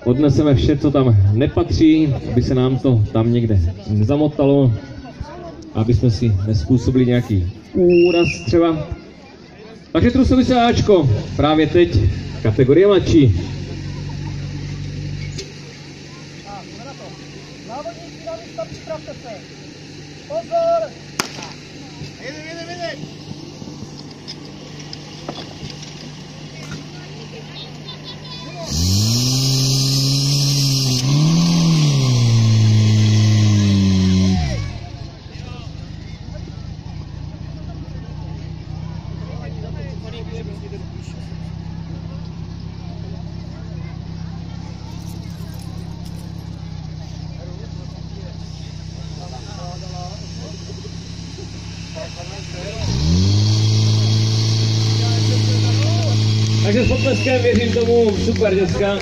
odneseme vše, co tam nepatří, aby se nám to tam někde nezamotalo, aby jsme si nezpůsobili nějaký úraz třeba. Takže Trusovice Ačko, právě teď kategorie mladší. Závodníci na místa, připravte se. Pozor! Jede. Takže s potleskem věřím tomu, super děcka.